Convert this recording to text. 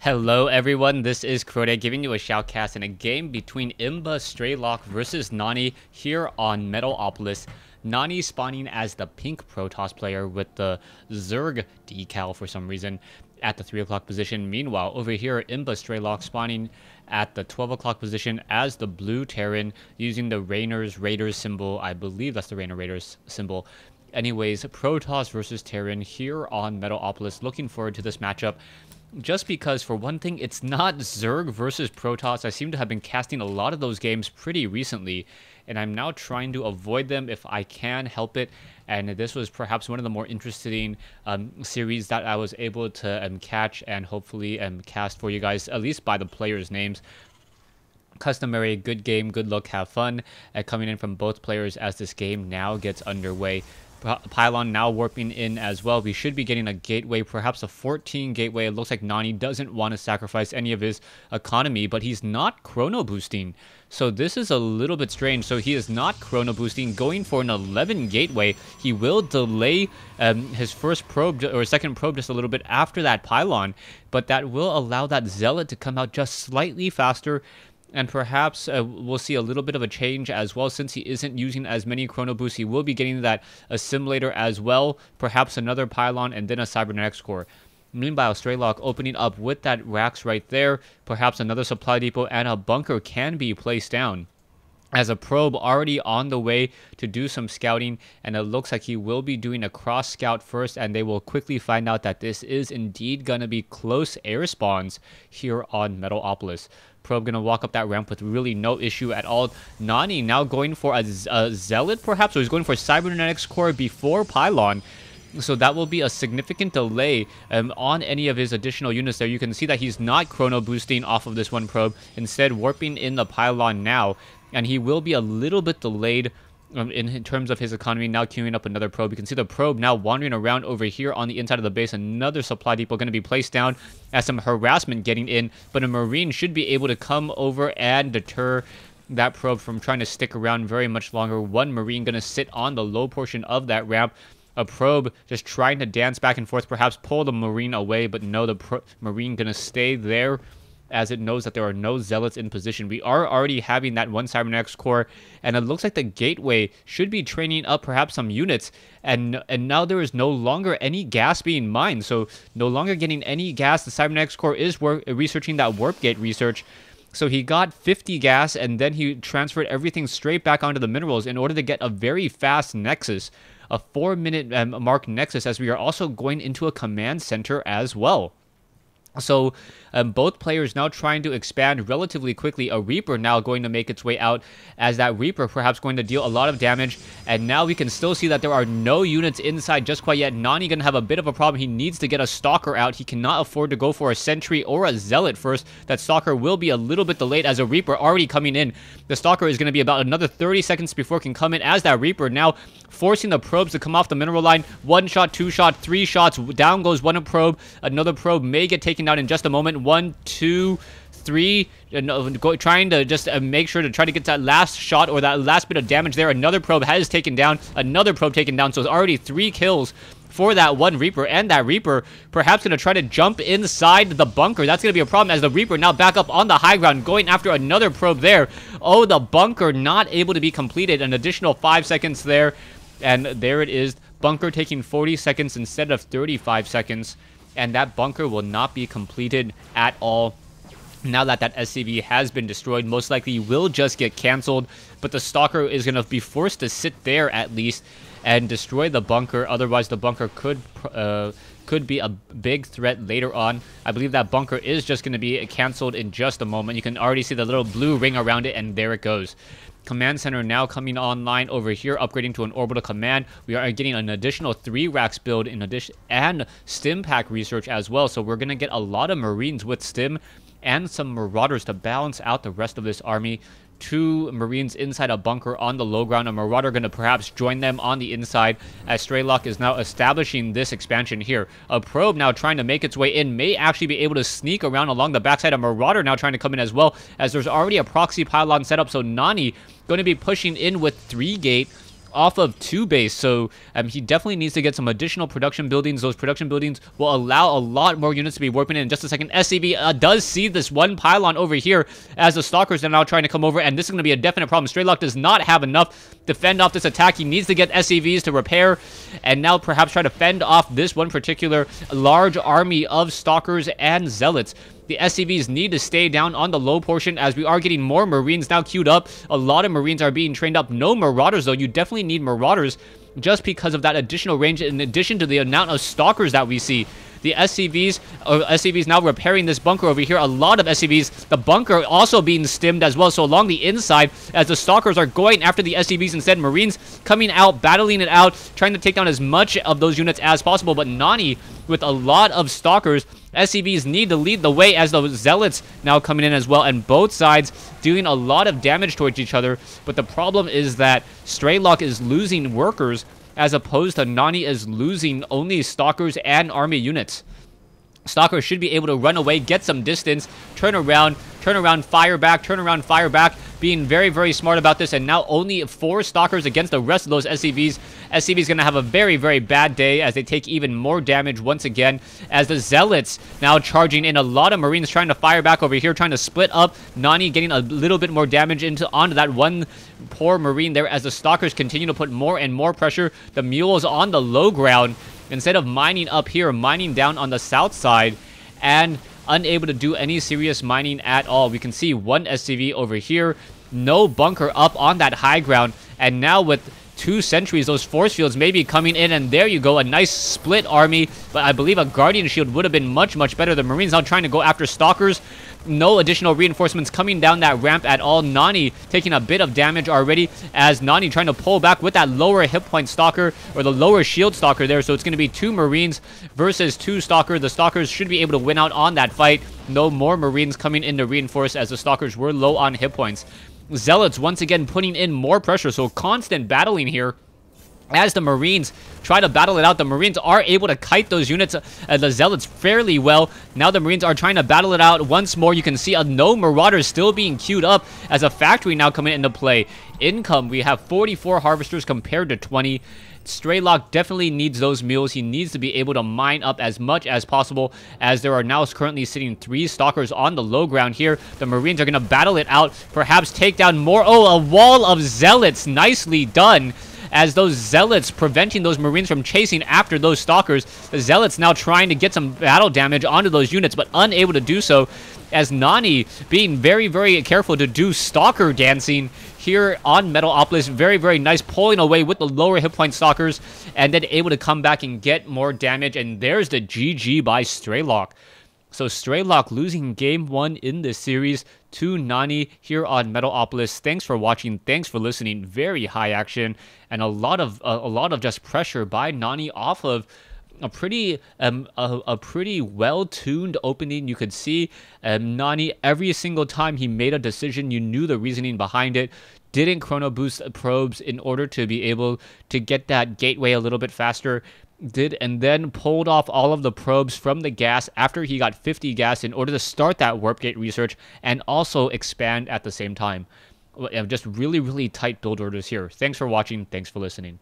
Hello everyone, this is Crota giving you a shoutcast in a game between Strelok versus nAni here on Metalopolis. nAni spawning as the pink Protoss player with the Zerg decal for some reason at the 3 o'clock position. Meanwhile, over here, Strelok spawning at the 12 o'clock position as the blue Terran using the Raiders symbol. I believe that's the Raiders symbol. Anyways, Protoss versus Terran here on Metalopolis. Looking forward to this matchup. Just because, for one thing, it's not Zerg versus Protoss. I seem to have been casting a lot of those games pretty recently, and I'm now trying to avoid them if I can help it. And this was perhaps one of the more interesting series that I was able to catch and hopefully cast for you guys, at least by the players' names. Customary good game, good luck, have fun coming in from both players as this game now gets underway. Pylon now warping in as well. We should be getting a gateway, perhaps a 14 gateway. It looks like nAni doesn't want to sacrifice any of his economy, but he's not chrono boosting. So this is a little bit strange. So he is not chrono boosting, going for an 11 gateway. He will delay his first probe or second probe just a little bit after that pylon, but that will allow that zealot to come out just slightly faster. And perhaps we'll see a little bit of a change as well. Since he isn't using as many chrono boosts, he will be getting that assimilator as well. Perhaps another pylon and then a cybernetics core. Meanwhile, Strelok opening up with that racks right there. Perhaps another supply depot and a bunker can be placed down, as a probe already on the way to do some scouting, and it looks like he will be doing a cross scout first, and they will quickly find out that this is indeed going to be close air spawns here on Metalopolis. Probe going to walk up that ramp with really no issue at all. nAni now going for a zealot perhaps, or he's going for cybernetics core before pylon. So that will be a significant delay on any of his additional units there. You can see that he's not chrono boosting off of this one probe, instead warping in the pylon now. And he will be a little bit delayed in terms of his economy. Now queuing up another probe. You can see the probe now wandering around over here on the inside of the base. Another supply depot going to be placed down as some harassment getting in. But a Marine should be able to come over and deter that probe from trying to stick around very much longer. One Marine going to sit on the low portion of that ramp. A probe just trying to dance back and forth, perhaps pull the Marine away, but no, the Marine going to stay there as it knows that there are no zealots in position. We are already having that one cybernetics core, and it looks like the gateway should be training up perhaps some units, and now there is no longer any gas being mined, so no longer getting any gas. The cybernetics core is researching that warp gate research. So he got 50 gas, and then he transferred everything straight back onto the minerals in order to get a very fast nexus, a 4-minute mark nexus, as we are also going into a command center as well. So both players now trying to expand relatively quickly. A Reaper now going to make its way out, as that Reaper perhaps going to deal a lot of damage. And now we can still see that there are no units inside just quite yet. nAni going to have a bit of a problem. He needs to get a Stalker out. He cannot afford to go for a Sentry or a Zealot first. That Stalker will be a little bit delayed, as a Reaper already coming in. The Stalker is going to be about another 30 seconds before it can come in, as that Reaper now forcing the probes to come off the mineral line. 1 shot, 2 shot, 3 shots. Down goes one probe. Another probe may get taken down in just a moment. 1, 2, 3, trying to just make sure to try to get that last shot or that last bit of damage there. Another probe has taken down, another probe taken down, so it's already 3 kills for that one Reaper, and that Reaper perhaps going to try to jump inside the bunker. That's going to be a problem, as the Reaper now back up on the high ground, going after another probe there. Oh, the bunker not able to be completed. An additional 5 seconds there, and there it is. Bunker taking 40 seconds instead of 35 seconds. And that bunker will not be completed at all. Now that that SCV has been destroyed, most likely will just get canceled. But the Stalker is going to be forced to sit there at least and destroy the bunker. Otherwise, the bunker could be a big threat later on. I believe that bunker is just going to be canceled in just a moment. You can already see the little blue ring around it, and there it goes. Command center now coming online over here, upgrading to an orbital command. We are getting an additional 3 racks build in addition, and stim pack research as well. So we're going to get a lot of Marines with stim and some Marauders to balance out the rest of this army. 2 Marines inside a bunker on the low ground. A Marauder going to perhaps join them on the inside, as Strelok is now establishing this expansion here. A probe now trying to make its way in, may actually be able to sneak around along the backside. A Marauder now trying to come in as well, as there's already a proxy pylon set up. So nAni going to be pushing in with 3 gate off of 2 base, so he definitely needs to get some additional production buildings. Those production buildings will allow a lot more units to be warping in just a second. SCV does see this one pylon over here as the Stalkers are now trying to come over, and this is going to be a definite problem. Strelok does not have enough to fend off this attack. He needs to get SCVs to repair, and now perhaps try to fend off this one particular large army of Stalkers and Zealots. The SCVs need to stay down on the low portion as we are getting more Marines now queued up. A lot of Marines are being trained up. No Marauders, though. You definitely need Marauders just because of that additional range in addition to the amount of Stalkers that we see. The SCVs now repairing this bunker over here. A lot of SCVs. The bunker also being stimmed as well. So along the inside, as the Stalkers are going after the SCVs instead, Marines coming out, battling it out, trying to take down as much of those units as possible. But nAni, with a lot of Stalkers, SCVs need to lead the way as those Zealots now coming in as well. And both sides doing a lot of damage towards each other. But the problem is that Strelok is losing workers, as opposed to nAni is losing only Stalkers and army units. Stalkers should be able to run away, get some distance, turn around, fire back, being very, very smart about this, and now only 4 Stalkers against the rest of those SCVs. SCV's going to have a very, very bad day as they take even more damage once again, as the Zealots now charging in. A lot of Marines trying to fire back over here, trying to split up. nAni getting a little bit more damage onto that one poor Marine there as the Stalkers continue to put more and more pressure. The Mules on the low ground, instead of mining up here, mining down on the south side, and unable to do any serious mining at all. We can see one SCV over here, no bunker up on that high ground, and now with 2 sentries, those force fields may be coming in, and there you go, a nice split army. But I believe a Guardian Shield would have been much, much better. The Marines now trying to go after Stalkers. No additional reinforcements coming down that ramp at all. nAni taking a bit of damage already, as nAni trying to pull back with that lower hit point Stalker, or the lower shield Stalker there. So it's going to be 2 Marines versus 2 Stalker. The Stalkers should be able to win out on that fight. No more Marines coming in to reinforce, as the Stalkers were low on hit points. Zealots once again putting in more pressure, so constant battling here. As the Marines try to battle it out, the Marines are able to kite those units, the Zealots, fairly well. Now the Marines are trying to battle it out once more. You can see no Marauders still being queued up as a factory now coming into play. Income, we have 44 Harvesters compared to 20. Strelok definitely needs those mules. He needs to be able to mine up as much as possible, as there are now currently sitting 3 Stalkers on the low ground here. The Marines are going to battle it out, perhaps take down more. Oh, a wall of Zealots. Nicely done, as those Zealots preventing those Marines from chasing after those Stalkers. The Zealots now trying to get some battle damage onto those units, but unable to do so, as nAni being very, very careful to do Stalker dancing here on Metalopolis. Very, very nice, pulling away with the lower hit point Stalkers, and then able to come back and get more damage. And there's the GG by Strelok. So Strelok losing game 1 in this series to nAni here on Metalopolis. Thanks for watching. Thanks for listening. Very high action, and a lot of just pressure by nAni off of a pretty well-tuned opening. You could see nAni, every single time he made a decision, you knew the reasoning behind it. Didn't chrono boost probes in order to be able to get that gateway a little bit faster. And then pulled off all of the probes from the gas after he got 50 gas in order to start that warp gate research and also expand at the same time. Just really, really tight build orders here. Thanks for watching. Thanks for listening.